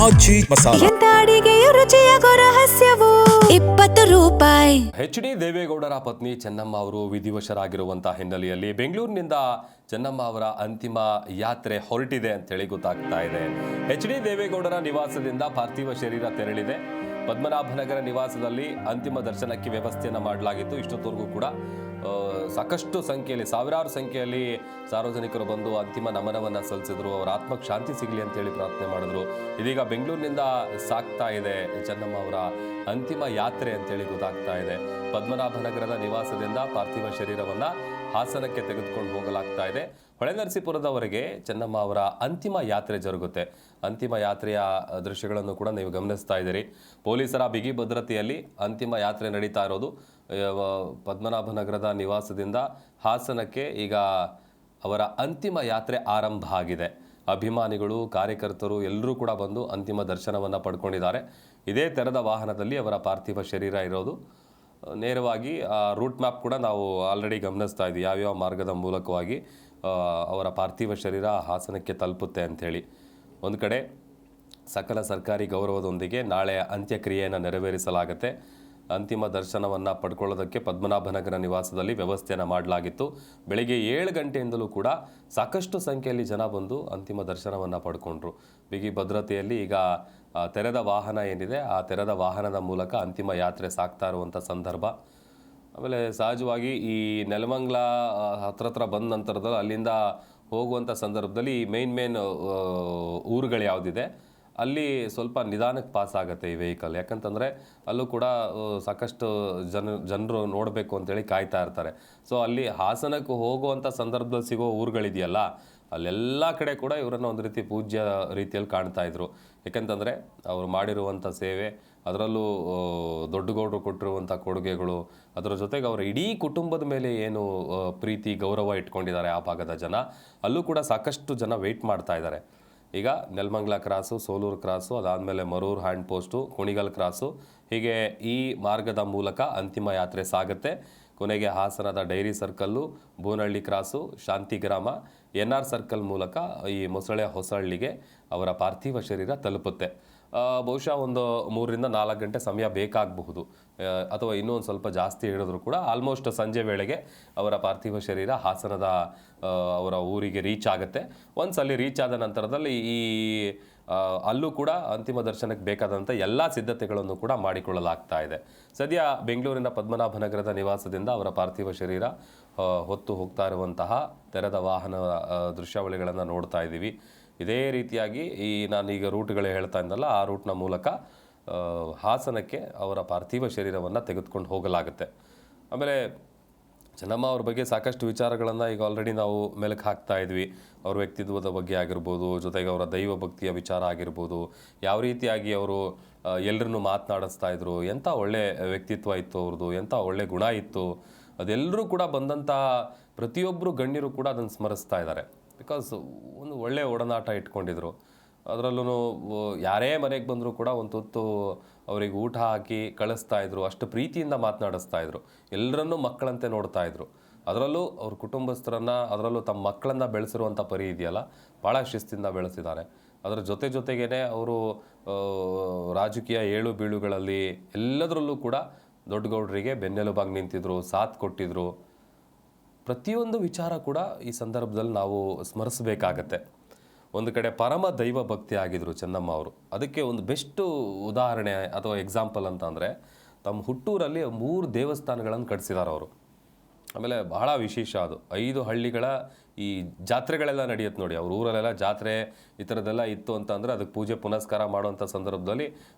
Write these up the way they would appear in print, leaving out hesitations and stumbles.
ಮಾಜಿ ಮಸಾಲ. ಎಂತ ಅಡಿಗೆಯ ರುಚಿಯಾಗೋ ರಹಸ್ಯವು 20 ರೂಪಾಯಿ. ಎಚ್.ಡಿ. ದೇವೇಗೌಡರ ಪತ್ನಿ ಚೆನ್ನಮ್ಮ ಅವರು ವಿಧಿವಶರಾಗಿರುವಂತಹ ಹಿನ್ನೆಲೆಯಲ್ಲಿ ಬೆಂಗಳೂರಿನಿಂದ ಚೆನ್ನಮ್ಮ ಅವರ ಅಂತಿಮ ಯಾತ್ರೆ ಹೊರಟಿದೆ ಅಂತೇಳಿ ಗೊತ್ತಾಗ್ತಾ ಇದೆ. ಎಚ್.ಡಿ. ದೇವೇಗೌಡರ ನಿವಾಸದಿಂದ ಪಾರ್ಥಿವ ಶರೀರ ತೆರಳಿದೆ. ಪದ್ಮನಾಭನಗರ ನಿವಾಸದಲ್ಲಿ ಅಂತಿಮ ದರ್ಶನಕ್ಕೆ ವ್ಯವಸ್ಥೆಯನ್ನು ಮಾಡಲಾಗಿತ್ತು. ಇಷ್ಟೊತ್ತವರೆಗೂ ಕೂಡ ಸಾಕಷ್ಟು ಸಂಖ್ಯೆಯಲ್ಲಿ, ಸಾವಿರಾರು ಸಂಖ್ಯೆಯಲ್ಲಿ ಸಾರ್ವಜನಿಕರು ಬಂದು ಅಂತಿಮ ನಮನವನ್ನು ಸಲ್ಲಿಸಿದ್ರು. ಅವರ ಆತ್ಮಕ್ಕೆ ಶಾಂತಿ ಸಿಗಲಿ ಅಂತೇಳಿ ಪ್ರಾರ್ಥನೆ ಮಾಡಿದ್ರು. ಇದೀಗ ಬೆಂಗಳೂರಿನಿಂದ ಸಾಗ್ತಾ ಇದೆ ಚೆನ್ನಮ್ಮ ಅವರ ಅಂತಿಮ ಯಾತ್ರೆ ಅಂತೇಳಿ ಗೊತ್ತಾಗ್ತಾ ಇದೆ. ಪದ್ಮನಾಭನಗರದ ನಿವಾಸದಿಂದ ಪಾರ್ಥಿವ ಶರೀರವನ್ನು ಹಾಸನಕ್ಕೆ ತೆಗೆದುಕೊಂಡು ಹೋಗಲಾಗ್ತಾ ಇದೆ. ಹೊಳೆನರಸೀಪುರದವರೆಗೆ ಚೆನ್ನಮ್ಮ ಅವರ ಅಂತಿಮ ಯಾತ್ರೆ ಜರುಗುತ್ತೆ. ಅಂತಿಮ ಯಾತ್ರೆಯ ದೃಶ್ಯಗಳನ್ನು ಕೂಡ ನೀವು ಗಮನಿಸ್ತಾ ಇದ್ದೀರಿ. ಪೊಲೀಸರ ಬಿಗಿ ಭದ್ರತೆಯಲ್ಲಿ ಅಂತಿಮ ಯಾತ್ರೆ ನಡೀತಾ ಇರೋದು. ಪದ್ಮನಾಭನಗರದ ನಿವಾಸದಿಂದ ಹಾಸನಕ್ಕೆ ಈಗ ಅವರ ಅಂತಿಮ ಯಾತ್ರೆ ಆರಂಭ ಆಗಿದೆ. ಅಭಿಮಾನಿಗಳು, ಕಾರ್ಯಕರ್ತರು ಎಲ್ಲರೂ ಕೂಡ ಬಂದು ಅಂತಿಮ ದರ್ಶನವನ್ನು ಪಡ್ಕೊಂಡಿದ್ದಾರೆ. ಇದೇ ತೆರೆದ ವಾಹನದಲ್ಲಿ ಅವರ ಪಾರ್ಥಿವ ಶರೀರ ಇರೋದು. ನೇರವಾಗಿ ರೂಟ್ ಮ್ಯಾಪ್ ಕೂಡ ನಾವು ಆಲ್ರೆಡಿ ಗಮನಿಸ್ತಾ ಇದ್ವಿ, ಯಾವ್ಯಾವ ಮಾರ್ಗದ ಮೂಲಕವಾಗಿ ಅವರ ಪಾರ್ಥಿವ ಶರೀರ ಹಾಸನಕ್ಕೆ ತಲುಪುತ್ತೆ ಅಂಥೇಳಿ. ಒಂದು ಕಡೆ ಸಕಲ ಸರ್ಕಾರಿ ಗೌರವದೊಂದಿಗೆ ನಾಳೆ ಅಂತ್ಯಕ್ರಿಯೆಯನ್ನು ನೆರವೇರಿಸಲಾಗುತ್ತೆ. ಅಂತಿಮ ದರ್ಶನವನ್ನು ಪಡ್ಕೊಳ್ಳೋದಕ್ಕೆ ಪದ್ಮನಾಭನಗರ ನಿವಾಸದಲ್ಲಿ ವ್ಯವಸ್ಥೆಯನ್ನು ಮಾಡಲಾಗಿತ್ತು. ಬೆಳಿಗ್ಗೆ 7 ಗಂಟೆಯಿಂದಲೂ ಕೂಡ ಸಾಕಷ್ಟು ಸಂಖ್ಯೆಯಲ್ಲಿ ಜನ ಬಂದು ಅಂತಿಮ ದರ್ಶನವನ್ನು ಪಡ್ಕೊಂಡ್ರು. ಬಿಗಿ ಭದ್ರತೆಯಲ್ಲಿ ಈಗ ತೆರೆದ ವಾಹನ ಏನಿದೆ, ಆ ತೆರೆದ ವಾಹನದ ಮೂಲಕ ಅಂತಿಮ ಯಾತ್ರೆ ಸಾಗ್ತಾ ಇರುವಂಥ ಸಂದರ್ಭ. ಆಮೇಲೆ ಸಹಜವಾಗಿ ಈ ನೆಲಮಂಗಲ ಹತ್ರ ಬಂದ ನಂತರದಲ್ಲಿ ಅಲ್ಲಿಂದ ಹೋಗುವಂಥ ಸಂದರ್ಭದಲ್ಲಿ ಮೇನ್ ಊರುಗಳು ಯಾವುದಿದೆ ಅಲ್ಲಿ ಸ್ವಲ್ಪ ನಿಧಾನಕ್ಕೆ ಪಾಸ್ ಆಗುತ್ತೆ ಈ ವೆಹಿಕಲ್. ಯಾಕಂತಂದರೆ ಅಲ್ಲೂ ಕೂಡ ಸಾಕಷ್ಟು ಜನರು ನೋಡಬೇಕು ಅಂತೇಳಿ ಕಾಯ್ತಾ ಇರ್ತಾರೆ. ಸೊ ಅಲ್ಲಿ ಹಾಸನಕ್ಕೆ ಹೋಗುವಂಥ ಸಂದರ್ಭದಲ್ಲಿ ಸಿಗೋ ಊರುಗಳಿದೆಯಲ್ಲ, ಅಲ್ಲೆಲ್ಲ ಕಡೆ ಕೂಡ ಇವರನ್ನು ಒಂದು ರೀತಿ ಪೂಜ್ಯ ರೀತಿಯಲ್ಲಿ ಕಾಣ್ತಾ ಇದ್ರು. ಯಾಕಂತಂದರೆ ಅವರು ಮಾಡಿರುವಂಥ ಸೇವೆ, ಅದರಲ್ಲೂ ದೊಡ್ಡಗೌಡರು ಕೊಟ್ಟಿರುವಂಥ ಕೊಡುಗೆಗಳು, ಅದರ ಜೊತೆಗೆ ಅವರ ಇಡೀ ಕುಟುಂಬದ ಮೇಲೆ ಏನು ಪ್ರೀತಿ ಗೌರವ ಇಟ್ಕೊಂಡಿದ್ದಾರೆ ಆ ಭಾಗದ ಜನ, ಅಲ್ಲೂ ಕೂಡ ಸಾಕಷ್ಟು ಜನ ವೆಯ್ಟ್ ಮಾಡ್ತಾ ಇದ್ದಾರೆ. ಈಗ ನೆಲಮಂಗಲ ಕ್ರಾಸು, ಸೋಲೂರು ಕ್ರಾಸು, ಅದಾದಮೇಲೆ Maruru hand post, Kunigal cross, ಹೀಗೆ ಈ ಮಾರ್ಗದ ಮೂಲಕ ಅಂತಿಮ ಯಾತ್ರೆ ಸಾಗುತ್ತೆ. ಕೊನೆಗೆ ಹಾಸನದ dairy circle, Bonahalli cross, Shantigrama, NR circle ಮೂಲಕ ಈ ಮೊಸಳೆ ಹೊಸಹಳ್ಳಿಗೆ ಅವರ ಪಾರ್ಥಿವ ಶರೀರ ತಲುಪುತ್ತೆ. ಬಹುಶಃ ಒಂದು 3 ರಿಂದ 4 ಗಂಟೆ ಸಮಯ ಬೇಕಾಗಬಹುದು, ಅಥವಾ ಇನ್ನೂ ಒಂದು ಸ್ವಲ್ಪ ಜಾಸ್ತಿ ಹೇಳಿದ್ರು ಕೂಡ ಆಲ್ಮೋಸ್ಟ್ ಸಂಜೆ ವೇಳೆಗೆ ಅವರ ಪಾರ್ಥಿವ ಶರೀರ ಹಾಸನದ ಅವರ ಊರಿಗೆ ರೀಚ್ ಆಗುತ್ತೆ. ಒನ್ಸ್ ಅಲ್ಲಿ ರೀಚ್ ಆದ ನಂತರದಲ್ಲಿ ಅಲ್ಲೂ ಕೂಡ ಅಂತಿಮ ದರ್ಶನಕ್ಕೆ ಬೇಕಾದಂಥ ಎಲ್ಲ ಸಿದ್ಧತೆಗಳನ್ನು ಕೂಡ ಮಾಡಿಕೊಳ್ಳಲಾಗ್ತಾ ಇದೆ. ಸದ್ಯ ಬೆಂಗಳೂರಿನ ಪದ್ಮನಾಭನಗರದ ನಿವಾಸದಿಂದ ಅವರ ಪಾರ್ಥಿವ ಶರೀರ ಹೊತ್ತು ಹೋಗ್ತಾ ಇರುವಂತಹ ತೆರೆದ ವಾಹನ ದೃಶ್ಯಾವಳಿಗಳನ್ನು ನೋಡ್ತಾ ಇದ್ದೀವಿ. ಇದೇ ರೀತಿಯಾಗಿ ನಾನೀಗ ರೂಟ್ಗಳು ಹೇಳ್ತಾ ಇದ್ದಲ್ಲ, ಆ ರೂಟ್ನ ಮೂಲಕ ಹಾಸನಕ್ಕೆ ಅವರ ಪಾರ್ಥಿವ ಶರೀರವನ್ನು ತೆಗೆದುಕೊಂಡು ಹೋಗಲಾಗುತ್ತೆ. ಆಮೇಲೆ ಚೆನ್ನಮ್ಮ ಅವ್ರ ಬಗ್ಗೆ ಸಾಕಷ್ಟು ವಿಚಾರಗಳನ್ನು ಈಗ ಆಲ್ರೆಡಿ ನಾವು ಮೆಲುಕು ಹಾಕ್ತಾ ಇದ್ವಿ. ಅವ್ರ ವ್ಯಕ್ತಿತ್ವದ ಬಗ್ಗೆ ಆಗಿರ್ಬೋದು, ಜೊತೆಗೆ ಅವರ ದೈವ ಭಕ್ತಿಯ ವಿಚಾರ ಆಗಿರ್ಬೋದು, ಯಾವ ರೀತಿಯಾಗಿ ಅವರು ಎಲ್ಲರನ್ನೂ ಮಾತನಾಡಿಸ್ತಾ ಇದ್ರು, ಎಂಥ ಒಳ್ಳೆ ವ್ಯಕ್ತಿತ್ವ ಇತ್ತು ಅವ್ರದ್ದು, ಎಂಥ ಒಳ್ಳೆ ಗುಣ ಇತ್ತು, ಅದೆಲ್ಲರೂ ಕೂಡ ಬಂದಂಥ ಪ್ರತಿಯೊಬ್ಬರು ಗಣ್ಯರು ಕೂಡ ಅದನ್ನು ಸ್ಮರಿಸ್ತಾ ಇದ್ದಾರೆ. ಬಿಕಾಸ್ ಒಂದು ಒಳ್ಳೆಯ ಒಡನಾಟ ಇಟ್ಕೊಂಡಿದ್ರು. ಅದರಲ್ಲೂ ಯಾರೇ ಮನೆಗೆ ಬಂದರೂ ಕೂಡ ಒಂದು ತುತ್ತು ಅವರಿಗೆ ಊಟ ಹಾಕಿ ಕಳಿಸ್ತಾ ಇದ್ರು, ಅಷ್ಟು ಪ್ರೀತಿಯಿಂದ ಮಾತನಾಡಿಸ್ತಾ ಇದ್ರು, ಎಲ್ಲರನ್ನೂ ಮಕ್ಕಳಂತೆ ನೋಡ್ತಾ ಇದ್ರು. ಅದರಲ್ಲೂ ಅವ್ರ ಕುಟುಂಬಸ್ಥರನ್ನು, ಅದರಲ್ಲೂ ತಮ್ಮ ಮಕ್ಕಳನ್ನು ಬೆಳೆಸಿರುವಂಥ ಪರಿ ಇದೆಯಲ್ಲ, ಭಾಳ ಶಿಸ್ತಿಂದ ಬೆಳೆಸಿದ್ದಾರೆ. ಅದರ ಜೊತೆಗೇ ಅವರು ರಾಜಕೀಯ ಏಳು ಬೀಳುಗಳಲ್ಲಿ ಎಲ್ಲದರಲ್ಲೂ ಕೂಡ ದೊಡ್ಡಗೌಡರಿಗೆ ಬೆನ್ನೆಲುಬಾಗಿ ನಿಂತಿದ್ರು, ಸಾಥ್ ಕೊಟ್ಟಿದ್ರು. ಪ್ರತಿಯೊಂದು ವಿಚಾರ ಕೂಡ ಈ ಸಂದರ್ಭದಲ್ಲಿ ನಾವು ಸ್ಮರಿಸಬೇಕಾಗತ್ತೆ. ಒಂದು ಕಡೆ ಪರಮ ದೈವ ಭಕ್ತಿ ಆಗಿದ್ರು ಚೆನ್ನಮ್ಮ ಅವರು. ಅದಕ್ಕೆ ಒಂದು ಬೆಸ್ಟು ಉದಾಹರಣೆ ಅಥವಾ ಎಕ್ಸಾಂಪಲ್ ಅಂತ ಅಂದರೆ, ತಮ್ಮ ಹುಟ್ಟೂರಲ್ಲಿ 3 ದೇವಸ್ಥಾನಗಳನ್ನು ಕಟ್ಟಿಸಿದ್ದಾರೆ ಅವರು. ಆಮೇಲೆ ಬಹಳ ವಿಶೇಷ ಅದು, 5 ಹಳ್ಳಿಗಳ ಈ ಜಾತ್ರೆಗಳೆಲ್ಲ ನಡೆಯುತ್ತೆ ನೋಡಿ. ಅವ್ರ ಊರಲ್ಲೆಲ್ಲ ಜಾತ್ರೆ ಈ ಥರದ್ದೆಲ್ಲ ಇತ್ತು ಅಂತ ಅಂದರೆ ಅದಕ್ಕೆ ಪೂಜೆ ಪುನಸ್ಕಾರ ಮಾಡುವಂಥ ಸಂದರ್ಭದಲ್ಲಿ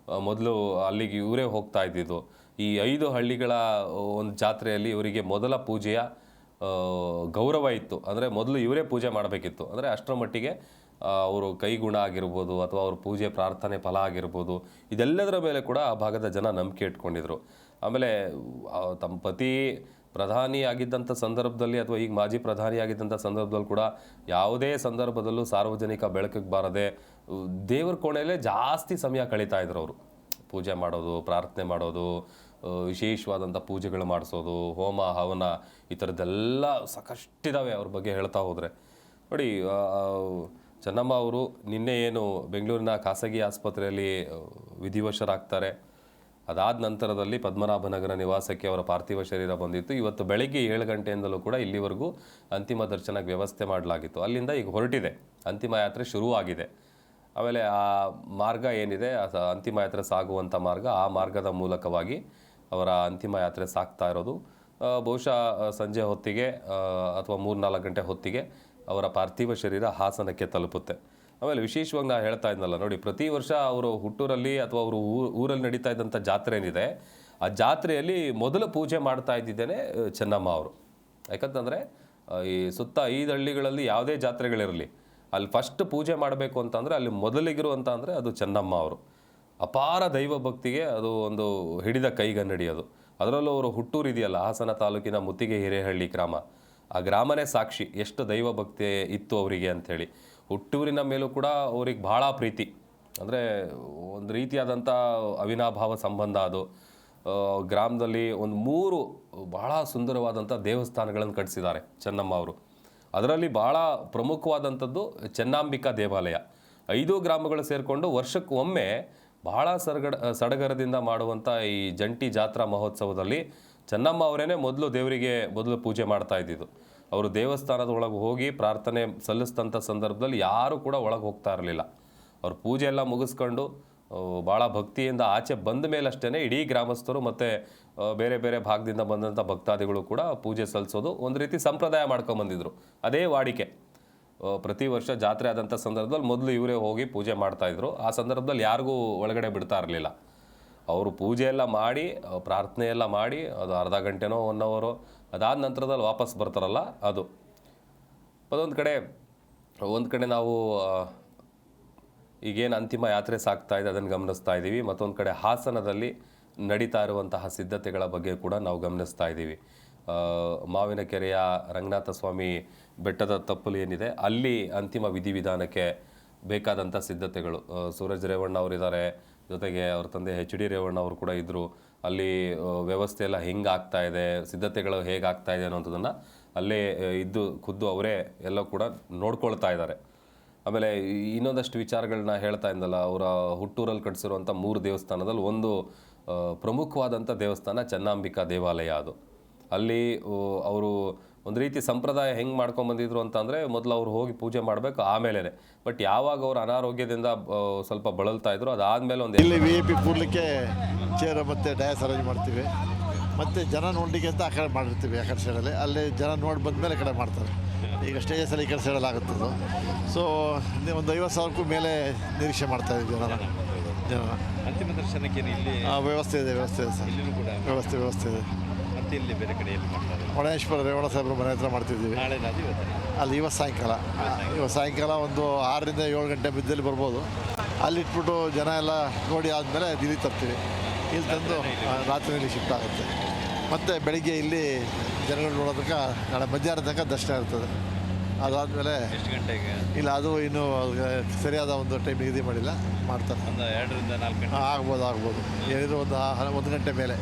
ಮೊದಲು ಅಲ್ಲಿಗೆ ಇವರೇ ಹೋಗ್ತಾ ಇದ್ದಿದ್ದು. ಈ 5 ಹಳ್ಳಿಗಳ ಒಂದು ಜಾತ್ರೆಯಲ್ಲಿ ಇವರಿಗೆ ಮೊದಲ ಪೂಜೆಯ ಗೌರವ ಇತ್ತು. ಅಂದರೆ ಮೊದಲು ಇವರೇ ಪೂಜೆ ಮಾಡಬೇಕಿತ್ತು. ಅಂದರೆ ಅಷ್ಟರ ಮಟ್ಟಿಗೆ ಅವರು ಕೈಗುಣ ಆಗಿರ್ಬೋದು, ಅಥವಾ ಅವ್ರ ಪೂಜೆ ಪ್ರಾರ್ಥನೆ ಫಲ ಆಗಿರ್ಬೋದು, ಇದೆಲ್ಲದರ ಮೇಲೆ ಕೂಡ ಆ ಭಾಗದ ಜನ ನಂಬಿಕೆ ಇಟ್ಕೊಂಡಿದ್ರು. ಆಮೇಲೆ ತಮ್ಮ ಪತಿ ಪ್ರಧಾನಿ ಆಗಿದ್ದಂಥ ಸಂದರ್ಭದಲ್ಲಿ, ಅಥವಾ ಈಗ ಮಾಜಿ ಪ್ರಧಾನಿ ಆಗಿದ್ದಂಥ ಸಂದರ್ಭದಲ್ಲಿ ಕೂಡ ಯಾವುದೇ ಸಂದರ್ಭದಲ್ಲೂ ಸಾರ್ವಜನಿಕ ಬೆಳಕಿಗೆ ಬಾರದೆ ದೇವ್ರ ಕೋಣೆಯಲ್ಲೇ ಜಾಸ್ತಿ ಸಮಯ ಕಳೀತಾ ಇದ್ರು ಅವರು. ಪೂಜೆ ಮಾಡೋದು, ಪ್ರಾರ್ಥನೆ ಮಾಡೋದು, ವಿಶೇಷವಾದಂಥ ಪೂಜೆಗಳು ಮಾಡಿಸೋದು, ಹೋಮ ಹವನ, ಈ ಥರದ್ದೆಲ್ಲ ಸಾಕಷ್ಟಿದ್ದಾವೆ ಅವ್ರ ಬಗ್ಗೆ ಹೇಳ್ತಾ ಹೋದರೆ. ನೋಡಿ, ಚೆನ್ನಮ್ಮ ಅವರು ನಿನ್ನೆ ಏನು ಬೆಂಗಳೂರಿನ ಖಾಸಗಿ ಆಸ್ಪತ್ರೆಯಲ್ಲಿ ವಿಧಿವಶರಾಗ್ತಾರೆ. ಅದಾದ ನಂತರದಲ್ಲಿ ಪದ್ಮನಾಭನಗರ ನಿವಾಸಕ್ಕೆ ಅವರ ಪಾರ್ಥಿವ ಶರೀರ ಬಂದಿತ್ತು. ಇವತ್ತು ಬೆಳಗ್ಗೆ 7 ಗಂಟೆಯಿಂದಲೂ ಕೂಡ ಇಲ್ಲಿವರೆಗೂ ಅಂತಿಮ ದರ್ಶನಕ್ಕೆ ವ್ಯವಸ್ಥೆ ಮಾಡಲಾಗಿತ್ತು. ಅಲ್ಲಿಂದ ಈಗ ಹೊರಟಿದೆ, ಅಂತಿಮ ಯಾತ್ರೆ ಶುರುವಾಗಿದೆ. ಆಮೇಲೆ ಆ ಮಾರ್ಗ ಏನಿದೆ, ಅಂತಿಮ ಯಾತ್ರೆ ಸಾಗುವಂಥ ಮಾರ್ಗ, ಆ ಮಾರ್ಗದ ಮೂಲಕವಾಗಿ ಅವರ ಅಂತಿಮ ಯಾತ್ರೆ ಸಾಗ್ತಾ ಇರೋದು. ಬಹುಶಃ ಸಂಜೆ ಹೊತ್ತಿಗೆ ಅಥವಾ 3-4 ಗಂಟೆ ಹೊತ್ತಿಗೆ ಅವರ ಪಾರ್ಥಿವ ಶರೀರ ಹಾಸನಕ್ಕೆ ತಲುಪುತ್ತೆ. ಆಮೇಲೆ ವಿಶೇಷವಾಗಿ ನಾನು ಹೇಳ್ತಾ ಇದ್ನಲ್ಲ ನೋಡಿ, ಪ್ರತಿ ವರ್ಷ ಅವರು ಹುಟ್ಟೂರಲ್ಲಿ ಅಥವಾ ಅವರು ಊರಲ್ಲಿ ನಡೀತಾ ಇದ್ದಂಥ ಜಾತ್ರೆ ಏನಿದೆ, ಆ ಜಾತ್ರೆಯಲ್ಲಿ ಮೊದಲು ಪೂಜೆ ಮಾಡ್ತಾ ಇದ್ದಿದ್ದೇನೆ ಚೆನ್ನಮ್ಮ ಅವರು. ಯಾಕಂತಂದರೆ ಈ ಸುತ್ತ 5 ಹಳ್ಳಿಗಳಲ್ಲಿ ಯಾವುದೇ ಜಾತ್ರೆಗಳಿರಲಿ, ಅಲ್ಲಿ ಫಸ್ಟ್ ಪೂಜೆ ಮಾಡಬೇಕು ಅಂತಂದರೆ ಅಲ್ಲಿ ಮೊದಲಿಗಿರುವಂತ ಅಂದರೆ ಅದು ಚೆನ್ನಮ್ಮ ಅವರು. ಅಪಾರ ದೈವ ಭಕ್ತಿಗೆ ಅದು ಒಂದು ಹಿಡಿದ ಕೈಗನ್ನಡಿ ಅದು. ಅದರಲ್ಲೂ ಅವರು ಹುಟ್ಟೂರು ಇದೆಯಲ್ಲ, ಹಾಸನ ತಾಲೂಕಿನ ಮುತ್ತಿಗೆ ಹಿರೇಹಳ್ಳಿ ಗ್ರಾಮ, ಆ ಗ್ರಾಮನೇ ಸಾಕ್ಷಿ ಎಷ್ಟು ದೈವ ಭಕ್ತಿ ಇತ್ತು ಅವರಿಗೆ ಅಂಥೇಳಿ. ಹುಟ್ಟೂರಿನ ಮೇಲೂ ಕೂಡ ಅವ್ರಿಗೆ ಭಾಳ ಪ್ರೀತಿ, ಅಂದರೆ ಒಂದು ರೀತಿಯಾದಂಥ ಅವಿನಾಭಾವ ಸಂಬಂಧ ಅದು. ಗ್ರಾಮದಲ್ಲಿ ಒಂದು 3 ಭಾಳ ಸುಂದರವಾದಂಥ ದೇವಸ್ಥಾನಗಳನ್ನು ಕಟ್ಟಿಸಿದ್ದಾರೆ ಚೆನ್ನಮ್ಮ ಅವರು. ಅದರಲ್ಲಿ ಭಾಳ ಪ್ರಮುಖವಾದಂಥದ್ದು ಚೆನ್ನಾಂಬಿಕಾ ದೇವಾಲಯ. 5 ಗ್ರಾಮಗಳು ಸೇರಿಕೊಂಡು ವರ್ಷಕ್ಕೊಮ್ಮೆ ಭಾಳ ಸಡಗರದಿಂದ ಮಾಡುವಂಥ ಈ ಜಂಟಿ ಜಾತ್ರಾ ಮಹೋತ್ಸವದಲ್ಲಿ ಚೆನ್ನಮ್ಮ ಅವರೇನೆ ಮೊದಲು ಪೂಜೆ ಮಾಡ್ತಾ ಇದ್ದಿದ್ದು. ಅವರು ದೇವಸ್ಥಾನದ ಒಳಗೆ ಹೋಗಿ ಪ್ರಾರ್ಥನೆ ಸಲ್ಲಿಸಿದಂಥ ಸಂದರ್ಭದಲ್ಲಿ ಯಾರೂ ಕೂಡ ಒಳಗೆ ಹೋಗ್ತಾ ಇರಲಿಲ್ಲ. ಅವ್ರು ಪೂಜೆ ಎಲ್ಲ ಮುಗಿಸ್ಕೊಂಡು ಭಾಳ ಭಕ್ತಿಯಿಂದ ಆಚೆ ಬಂದ ಮೇಲಷ್ಟೇ ಇಡೀ ಗ್ರಾಮಸ್ಥರು ಮತ್ತು ಬೇರೆ ಬೇರೆ ಭಾಗದಿಂದ ಬಂದಂಥ ಭಕ್ತಾದಿಗಳು ಕೂಡ ಪೂಜೆ ಸಲ್ಲಿಸೋದು ಒಂದು ರೀತಿ ಸಂಪ್ರದಾಯ ಮಾಡ್ಕೊಂಬಂದಿದ್ರು. ಅದೇ ವಾಡಿಕೆ. ಪ್ರತಿ ವರ್ಷ ಜಾತ್ರೆ ಆದಂಥ ಸಂದರ್ಭದಲ್ಲಿ ಮೊದಲು ಇವರೇ ಹೋಗಿ ಪೂಜೆ ಮಾಡ್ತಾಯಿದ್ರು. ಆ ಸಂದರ್ಭದಲ್ಲಿ ಯಾರಿಗೂ ಒಳಗಡೆ ಬಿಡ್ತಾ ಇರಲಿಲ್ಲ. ಅವರು ಪೂಜೆ ಎಲ್ಲ ಮಾಡಿ, ಪ್ರಾರ್ಥನೆ ಎಲ್ಲ ಮಾಡಿ, ಅದು ಅರ್ಧ ಗಂಟೆನೋ 1 ಅವರೋ, ಅದಾದ ನಂತರದಲ್ಲಿ ವಾಪಸ್ ಬರ್ತಾರಲ್ಲ ಅದು. ಒಂದು ಕಡೆ ನಾವು ಈಗೇನು ಅಂತಿಮ ಯಾತ್ರೆ ಸಾಗ್ತಾ ಇದೆ ಅದನ್ನು ಗಮನಿಸ್ತಾ ಇದ್ದೀವಿ. ಮತ್ತೊಂದು ಕಡೆ ಹಾಸನದಲ್ಲಿ ನಡೀತಾ ಇರುವಂತಹ ಸಿದ್ಧತೆಗಳ ಬಗ್ಗೆ ಕೂಡ ನಾವು ಗಮನಿಸ್ತಾ ಇದ್ದೀವಿ. ಮಾವಿನಕೆರೆಯ ರಂಗನಾಥ ಸ್ವಾಮಿ ಬೆಟ್ಟದ ತಪ್ಪಲು ಏನಿದೆ, ಅಲ್ಲಿ ಅಂತಿಮ ವಿಧಿವಿಧಾನಕ್ಕೆ ಬೇಕಾದಂಥ ಸಿದ್ಧತೆಗಳು. ಸೂರಜ್ ರೇವಣ್ಣ ಅವರಿದ್ದಾರೆ, ಜೊತೆಗೆ ಅವ್ರ ತಂದೆ HD ರೇವಣ್ಣ ಅವರು ಕೂಡ ಇದ್ದರು. ಅಲ್ಲಿ ವ್ಯವಸ್ಥೆ ಎಲ್ಲ ಹೆಂಗೆ ಆಗ್ತಾ ಇದೆ, ಸಿದ್ಧತೆಗಳು ಹೇಗಾಗ್ತಾ ಇದೆ ಅನ್ನೋಂಥದ್ದನ್ನು ಅಲ್ಲೇ ಇದ್ದು ಖುದ್ದು ಅವರೇ ಎಲ್ಲ ಕೂಡ ನೋಡ್ಕೊಳ್ತಾ ಇದ್ದಾರೆ. ಆಮೇಲೆ ಇನ್ನೊಂದಷ್ಟು ವಿಚಾರಗಳನ್ನ ಹೇಳ್ತಾ ಇದ್ದಲ್ಲ, ಅವರ ಹುಟ್ಟೂರಲ್ಲಿ ಕಟ್ಟಿಸಿರುವಂಥ 3 ದೇವಸ್ಥಾನದಲ್ಲಿ ಒಂದು ಪ್ರಮುಖವಾದಂಥ ದೇವಸ್ಥಾನ ಚೆನ್ನಾಂಬಿಕಾ ದೇವಾಲಯ. ಅದು ಅಲ್ಲಿ ಅವರು ಒಂದು ರೀತಿ ಸಂಪ್ರದಾಯ ಹೆಂಗೆ ಮಾಡ್ಕೊಂಬಂದಿದ್ರು ಅಂತಂದರೆ, ಮೊದಲು ಅವ್ರು ಹೋಗಿ ಪೂಜೆ ಮಾಡಬೇಕು, ಆಮೇಲೆ. ಬಟ್ ಯಾವಾಗ ಅವರು ಅನಾರೋಗ್ಯದಿಂದ ಸ್ವಲ್ಪ ಬಳಲ್ತಾ ಇದ್ರು, ಅದಾದಮೇಲೆ ಒಂದು ಇಲ್ಲಿ VIP ಕೂರ್ಲಿಕ್ಕೆ ಚೇರ್ ಮತ್ತು ಡಯಾಸ್ ಅರೇಂಜ್ ಮಾಡ್ತೀವಿ. ಮತ್ತು ಜನ ನೋಡಲಿಕ್ಕೆ ಅಂತ ಆ ಕಡೆ ಮಾಡಿರ್ತೀವಿ, ಆ ಕಡೆ ಸೈಡಲ್ಲಿ. ಅಲ್ಲಿ ಜನ ನೋಡಿ ಬಂದಮೇಲೆ ಕಡೆ ಮಾಡ್ತಾರೆ. ಈಗ ಸ್ಟೇಜಸಲ್ಲಿ ಈ ಕಡೆ ಸೈಡಲ್ಲಿ ಆಗುತ್ತದು. ಸೊ ಒಂದು 50,000ಕ್ಕೂ ಮೇಲೆ ನಿರೀಕ್ಷೆ ಮಾಡ್ತಾಯಿದ್ದೀವಿ ಜನ. ಅಂತಿಮ ದರ್ಶನಕ್ಕೆ ಇಲ್ಲಿ ವ್ಯವಸ್ಥೆ ಇದೆ ಸರ್. ವ್ಯವಸ್ಥೆ ಇದೆ. ಮತ್ತೆ ಇಲ್ಲಿ ಬೇರೆ ಕಡೆ ಎಲ್ಲಿ ಮಾಡ್ತಾರೆ? ಒಣೇಶ್ವರ ರೇವಣ ಸಾಹೇಬ್ರ ಮನೆ ಹತ್ರ ಮಾಡ್ತಿದ್ದೀವಿ. ಅಲ್ಲಿ ಇವತ್ತು ಸಾಯಂಕಾಲ ಒಂದು 6ರಿಂದ 7 ಗಂಟೆ ಮಧ್ಯದಲ್ಲಿ ಬರ್ಬೋದು. ಅಲ್ಲಿ ಇಟ್ಬಿಟ್ಟು ಜನ ಎಲ್ಲ ನೋಡಿ ಆದಮೇಲೆ ಇಲ್ಲಿ ತರ್ತೀವಿ. ಇಲ್ಲಿ ತಂದು ರಾತ್ರಿಯಲ್ಲಿ ಶಿಫ್ಟ್ ಆಗುತ್ತೆ. ಮತ್ತು ಬೆಳಿಗ್ಗೆ ಇಲ್ಲಿ ಜನಗಳು ನೋಡೋದಕ್ಕೆ ನಾಳೆ ಮಧ್ಯಾಹ್ನ ತನಕ ದರ್ಶನ ಇರ್ತದೆ. ಅದಾದಮೇಲೆ ಎಷ್ಟು ಗಂಟೆಗೆ? ಇಲ್ಲ, ಅದು ಇನ್ನೂ ಸರಿಯಾದ ಒಂದು ಟೈಮ್ ನಿಗದಿ ಮಾಡಿಲ್ಲ, ಮಾಡ್ತಾರೆ. ಒಂದು 2ರಿಂದ 4 ಗಂಟೆ ಆಗ್ಬೋದು. ಏನಿದ್ರು ಒಂದು 1 ಗಂಟೆ ಮೇಲೆ.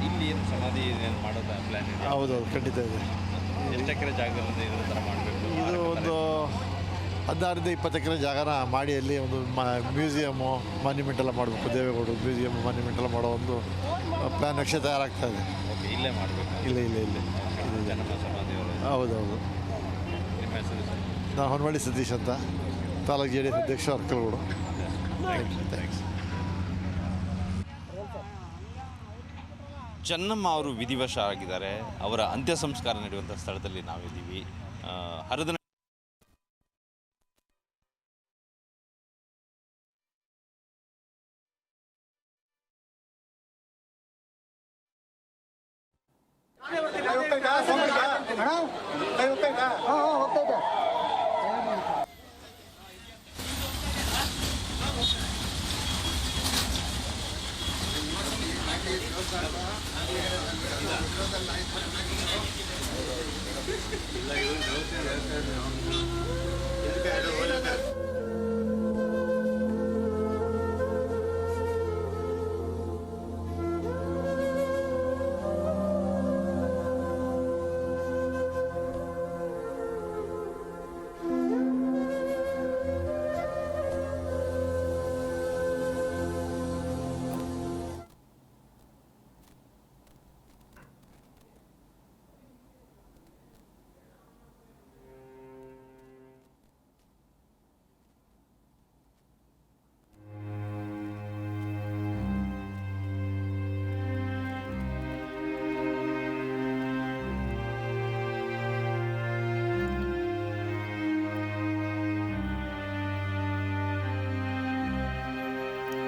ಇಲ್ಲಿ ಏನು ಸಮಾಧಿ ಏನು ಮಾಡೋದು ಪ್ಲ್ಯಾನ್ ಇದೆ? ಹೌದು, ಖಂಡಿತ ಇದೆ. ಎಷ್ಟು ಎಕರೆ ಜಾಗದಲ್ಲಿ ಇದ್ರ ಥರ ಮಾಡಬೇಕು? ಇದು ಒಂದು 16ರಿಂದ 20 ಎಕರೆ ಜಾಗನ ಮಾಡಿ ಅಲ್ಲಿ ಒಂದು ಮ್ಯೂಸಿಯಮ್ಮು, ಮಾನ್ಯುಮೆಂಟ್ ಎಲ್ಲ ಮಾಡಬೇಕು. ದೇವೇಗೌಡರು ಮ್ಯೂಸಿಯಮ್, ಮಾನ್ಯುಮೆಂಟ್ ಎಲ್ಲ ಮಾಡೋ ಒಂದು ಪ್ಲ್ಯಾನ್ ನಕ್ಷೆ ತಯಾರಾಗ್ತಾ ಇದೆ. ಓಕೆ, ಇಲ್ಲೇ ಮಾಡಬೇಕು? ಇಲ್ಲೇ ಚೆನ್ನಮ್ಮ ಸಮಾಧಿಯವರು. ಹೌದು. ನಿಮ್ಮ ಹೆಸರು ಸರ್? ನಾನು ಹೊನ್ನವಳ್ಳಿ ಸತೀಶ್ ಅಂತ, ತಾಲೂಕು JDS ಅಧ್ಯಕ್ಷ, ಅರ್ಕಲಗೂಡು. ಥ್ಯಾಂಕ್ಸ್. ಚೆನ್ನಮ್ಮ ಅವರು ವಿಧಿವಶ ಆಗಿದ್ದಾರೆ. ಅವರ ಅಂತ್ಯ ಸಂಸ್ಕಾರ ನಡೆಯುವಂಥ ಸ್ಥಳದಲ್ಲಿ ನಾವಿದ್ದೀವಿ. ಹರಿದ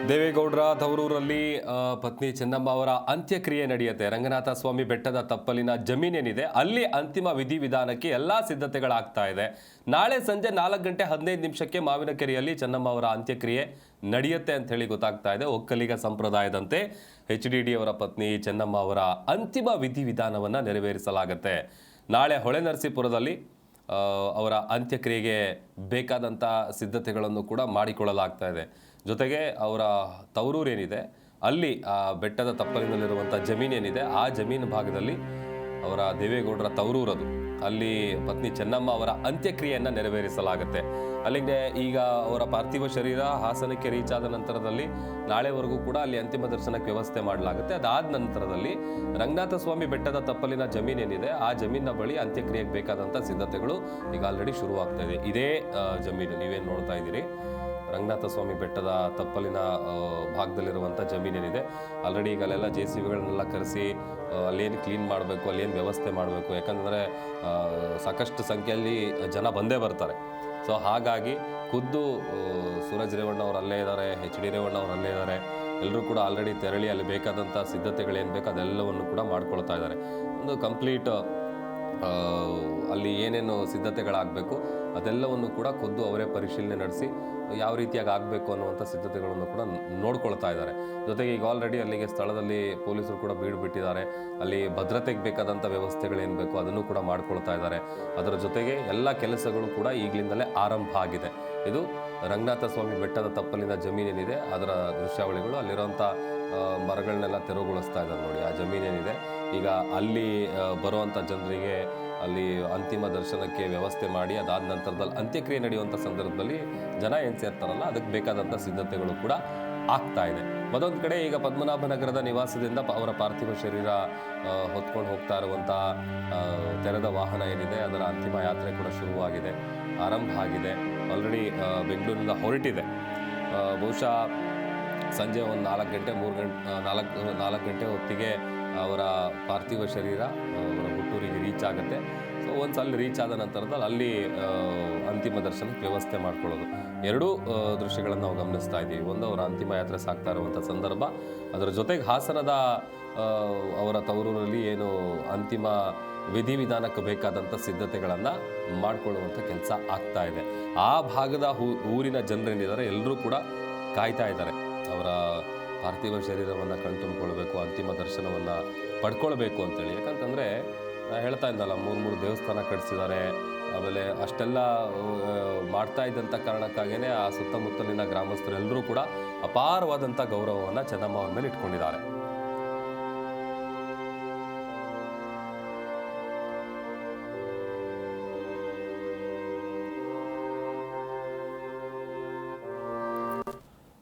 ದೇವೇಗೌಡರ ತವರೂರಲ್ಲಿ ಪತ್ನಿ ಚೆನ್ನಮ್ಮ ಅವರ ಅಂತ್ಯಕ್ರಿಯೆ ನಡೆಯುತ್ತೆ. ರಂಗನಾಥ ಸ್ವಾಮಿ ಬೆಟ್ಟದ ತಪ್ಪಲಿನ ಜಮೀನೇನಿದೆ ಅಲ್ಲಿ ಅಂತಿಮ ವಿಧಿವಿಧಾನಕ್ಕೆ ಎಲ್ಲ ಸಿದ್ಧತೆಗಳಾಗ್ತಾ ಇದೆ. ನಾಳೆ ಸಂಜೆ 4:15 ಮಾವಿನಕೆರೆಯಲ್ಲಿ ಚೆನ್ನಮ್ಮ ಅವರ ಅಂತ್ಯಕ್ರಿಯೆ ನಡೆಯುತ್ತೆ ಅಂತ ಹೇಳಿ ಗೊತ್ತಾಗ್ತಾ ಇದೆ. ಒಕ್ಕಲಿಗ ಸಂಪ್ರದಾಯದಂತೆ HDD ಅವರ ಪತ್ನಿ ಚೆನ್ನಮ್ಮ ಅವರ ಅಂತಿಮ ವಿಧಿವಿಧಾನವನ್ನು ನೆರವೇರಿಸಲಾಗುತ್ತೆ. ನಾಳೆ ಹೊಳೆನರಸೀಪುರದಲ್ಲಿ ಅವರ ಅಂತ್ಯಕ್ರಿಯೆಗೆ ಬೇಕಾದಂಥ ಸಿದ್ಧತೆಗಳನ್ನು ಕೂಡ ಮಾಡಿಕೊಳ್ಳಲಾಗ್ತಾ ಇದೆ. ಜೊತೆಗೆ ಅವರ ತವರೂರೇನಿದೆ ಅಲ್ಲಿ ಆ ಬೆಟ್ಟದ ತಪ್ಪಲಿನಲ್ಲಿರುವಂಥ ಜಮೀನೇನಿದೆ ಆ ಜಮೀನು ಭಾಗದಲ್ಲಿ ಅವರ ದೇವೇಗೌಡರ ತವರೂರದು, ಅಲ್ಲಿ ಪತ್ನಿ ಚೆನ್ನಮ್ಮ ಅವರ ಅಂತ್ಯಕ್ರಿಯೆಯನ್ನು ನೆರವೇರಿಸಲಾಗುತ್ತೆ. ಅಲ್ಲಿಗೆ ಈಗ ಅವರ ಪಾರ್ಥಿವ ಶರೀರ ಹಾಸನಕ್ಕೆ ರೀಚ್ ಆದ ನಂತರದಲ್ಲಿ ನಾಳೆವರೆಗೂ ಕೂಡ ಅಲ್ಲಿ ಅಂತಿಮ ದರ್ಶನಕ್ಕೆ ವ್ಯವಸ್ಥೆ ಮಾಡಲಾಗುತ್ತೆ. ಅದಾದ ನಂತರದಲ್ಲಿ ರಂಗನಾಥ ಸ್ವಾಮಿ ಬೆಟ್ಟದ ತಪ್ಪಲಿನ ಜಮೀನೇನಿದೆ ಆ ಜಮೀನಿನ ಬಳಿ ಅಂತ್ಯಕ್ರಿಯೆಗೆ ಬೇಕಾದಂಥ ಸಿದ್ಧತೆಗಳು ಈಗ ಆಲ್ರೆಡಿ ಶುರುವಾಗ್ತಾ ಇದೆ. ಇದೇ ಜಮೀನು ನೀವೇನು ನೋಡ್ತಾ ಇದ್ದೀರಿ, ರಂಗನಾಥ ಸ್ವಾಮಿ ಬೆಟ್ಟದ ತಪ್ಪಲಿನ ಭಾಗದಲ್ಲಿರುವಂಥ ಜಮೀನೇನಿದೆ ಆಲ್ರೆಡಿ ಈಗ ಅಲ್ಲೆಲ್ಲ JCBಗಳನ್ನೆಲ್ಲ ಕರೆಸಿ ಅಲ್ಲೇನು ಕ್ಲೀನ್ ಮಾಡಬೇಕು, ಅಲ್ಲೇನು ವ್ಯವಸ್ಥೆ ಮಾಡಬೇಕು, ಯಾಕಂದರೆ ಸಾಕಷ್ಟು ಸಂಖ್ಯೆಯಲ್ಲಿ ಜನ ಬಂದೇ ಬರ್ತಾರೆ. ಸೊ ಹಾಗಾಗಿ ಖುದ್ದು ಸೂರಜ್ ರೇವಣ್ಣ ಅವರು ಅಲ್ಲೇ ಇದ್ದಾರೆ, HD ರೇವಣ್ಣ ಅವರು ಅಲ್ಲೇ ಇದ್ದಾರೆ. ಎಲ್ಲರೂ ಕೂಡ ಆಲ್ರೆಡಿ ತೆರಳಿ ಅಲ್ಲಿ ಬೇಕಾದಂಥ ಸಿದ್ಧತೆಗಳೇನು ಬೇಕು ಅದೆಲ್ಲವನ್ನು ಕೂಡ ಮಾಡ್ಕೊಳ್ತಾ ಇದ್ದಾರೆ. ಒಂದು ಕಂಪ್ಲೀಟ್ ಅಲ್ಲಿ ಏನೇನು ಸಿದ್ಧತೆಗಳಾಗಬೇಕು ಅದೆಲ್ಲವನ್ನು ಕೂಡ ಖುದ್ದು ಅವರೇ ಪರಿಶೀಲನೆ ನಡೆಸಿ ಯಾವ ರೀತಿಯಾಗಿ ಆಗಬೇಕು ಅನ್ನುವಂಥ ಸಿದ್ಧತೆಗಳನ್ನು ಕೂಡ ನೋಡ್ಕೊಳ್ತಾ ಇದ್ದಾರೆ. ಜೊತೆಗೆ ಈಗ ಆಲ್ರೆಡಿ ಅಲ್ಲಿಗೆ ಸ್ಥಳದಲ್ಲಿ ಪೊಲೀಸರು ಕೂಡ ಬೀಡು ಬಿಟ್ಟಿದ್ದಾರೆ. ಅಲ್ಲಿ ಭದ್ರತೆಗೆ ಬೇಕಾದಂಥ ವ್ಯವಸ್ಥೆಗಳೇನು ಬೇಕು ಅದನ್ನು ಕೂಡ ಮಾಡ್ಕೊಳ್ತಾ ಇದ್ದಾರೆ. ಅದರ ಜೊತೆಗೆ ಎಲ್ಲ ಕೆಲಸಗಳು ಕೂಡ ಈಗಲಿಂದಲೇ ಆರಂಭ ಆಗಿದೆ. ಇದು ರಂಗನಾಥ ಸ್ವಾಮಿ ಬೆಟ್ಟದ ತಪ್ಪಲಿನ ಜಮೀನೇನಿದೆ ಅದರ ದೃಶ್ಯಾವಳಿಗಳು, ಅಲ್ಲಿರುವಂಥ ಮರಗಳನ್ನೆಲ್ಲ ತೆರವುಗೊಳಿಸ್ತಾ ಇದ್ದಾರೆ ನೋಡಿ. ಆ ಜಮೀನೇನಿದೆ ಈಗ ಅಲ್ಲಿ ಬರುವಂಥ ಜನರಿಗೆ ಅಲ್ಲಿ ಅಂತಿಮ ದರ್ಶನಕ್ಕೆ ವ್ಯವಸ್ಥೆ ಮಾಡಿ ಅದಾದ ನಂತರದಲ್ಲಿ ಅಂತ್ಯಕ್ರಿಯೆ ನಡೆಯುವಂಥ ಸಂದರ್ಭದಲ್ಲಿ ಜನ ಏನು ಸೇರ್ತಾರಲ್ಲ ಅದಕ್ಕೆ ಬೇಕಾದಂಥ ಸಿದ್ಧತೆಗಳು ಕೂಡ ಆಗ್ತಾ ಇದೆ. ಮತ್ತೊಂದು ಕಡೆ ಈಗ ಪದ್ಮನಾಭನಗರದ ನಿವಾಸದಿಂದ ಅವರ ಪಾರ್ಥಿವ ಶರೀರ ಹೊತ್ಕೊಂಡು ಹೋಗ್ತಾ ಇರುವಂಥ ತೆರೆದ ವಾಹನ ಏನಿದೆ ಅದರ ಅಂತಿಮ ಯಾತ್ರೆ ಕೂಡ ಶುರುವಾಗಿದೆ, ಆರಂಭ ಆಗಿದೆ. ಆಲ್ರೆಡಿ ಬೆಂಗಳೂರಿನಿಂದ ಹೊರಟಿದೆ. ಬಹುಶಃ ಸಂಜೆ ಒಂದು 4 ಗಂಟೆ ಹೊತ್ತಿಗೆ ಅವರ ಪಾರ್ಥಿವ ಶರೀರ ಅವರ ಹುಟ್ಟೂರಿಗೆ ರೀಚ್ ಆಗುತ್ತೆ. ಸೊ ಒಂದು ಸಲ ರೀಚ್ ಆದ ನಂತರದಲ್ಲಿ ಅಲ್ಲಿ ಅಂತಿಮ ದರ್ಶನಕ್ಕೆ ವ್ಯವಸ್ಥೆ ಮಾಡ್ಕೊಳ್ಳೋದು, ಎರಡೂ ದೃಶ್ಯಗಳನ್ನು ನಾವು ಗಮನಿಸ್ತಾ ಇದ್ದೀವಿ. ಒಂದು ಅವರ ಅಂತಿಮ ಯಾತ್ರೆ ಸಾಗ್ತಾ ಇರುವಂಥ ಸಂದರ್ಭ, ಅದರ ಜೊತೆಗೆ ಹಾಸನದ ಅವರ ತವರೂರಲ್ಲಿ ಏನು ಅಂತಿಮ ವಿಧಿವಿಧಾನಕ್ಕೆ ಬೇಕಾದಂಥ ಸಿದ್ಧತೆಗಳನ್ನು ಮಾಡಿಕೊಳ್ಳುವಂಥ ಕೆಲಸ ಆಗ್ತಾ ಇದೆ. ಆ ಭಾಗದ ಊರಿನ ಜನರೇನಿದ್ದಾರೆ ಎಲ್ಲರೂ ಕೂಡ ಕಾಯ್ತಾ ಇದ್ದಾರೆ ಅವರ ಪಾರ್ಥಿವ ಶರೀರವನ್ನು ಕಣ್ತುಂಬಿಕೊಳ್ಬೇಕು, ಅಂತಿಮ ದರ್ಶನವನ್ನು ಪಡ್ಕೊಳ್ಬೇಕು ಅಂತೇಳಿ. ಯಾಕಂತಂದರೆ ಹೇಳ್ತಾ ಇದ್ದಲ್ಲ, 3 ದೇವಸ್ಥಾನ ಕಟ್ಟಿಸಿದ್ದಾರೆ. ಆಮೇಲೆ ಅಷ್ಟೆಲ್ಲ ಮಾಡ್ತಾ ಇದ್ದಂಥ ಕಾರಣಕ್ಕಾಗಿಯೇ ಆ ಸುತ್ತಮುತ್ತಲಿನ ಗ್ರಾಮಸ್ಥರೆಲ್ಲರೂ ಕೂಡ ಅಪಾರವಾದಂಥ ಗೌರವವನ್ನು ಚೆನ್ನಮ್ಮ ಅವ್ರ ಮೇಲೆ ಇಟ್ಕೊಂಡಿದ್ದಾರೆ.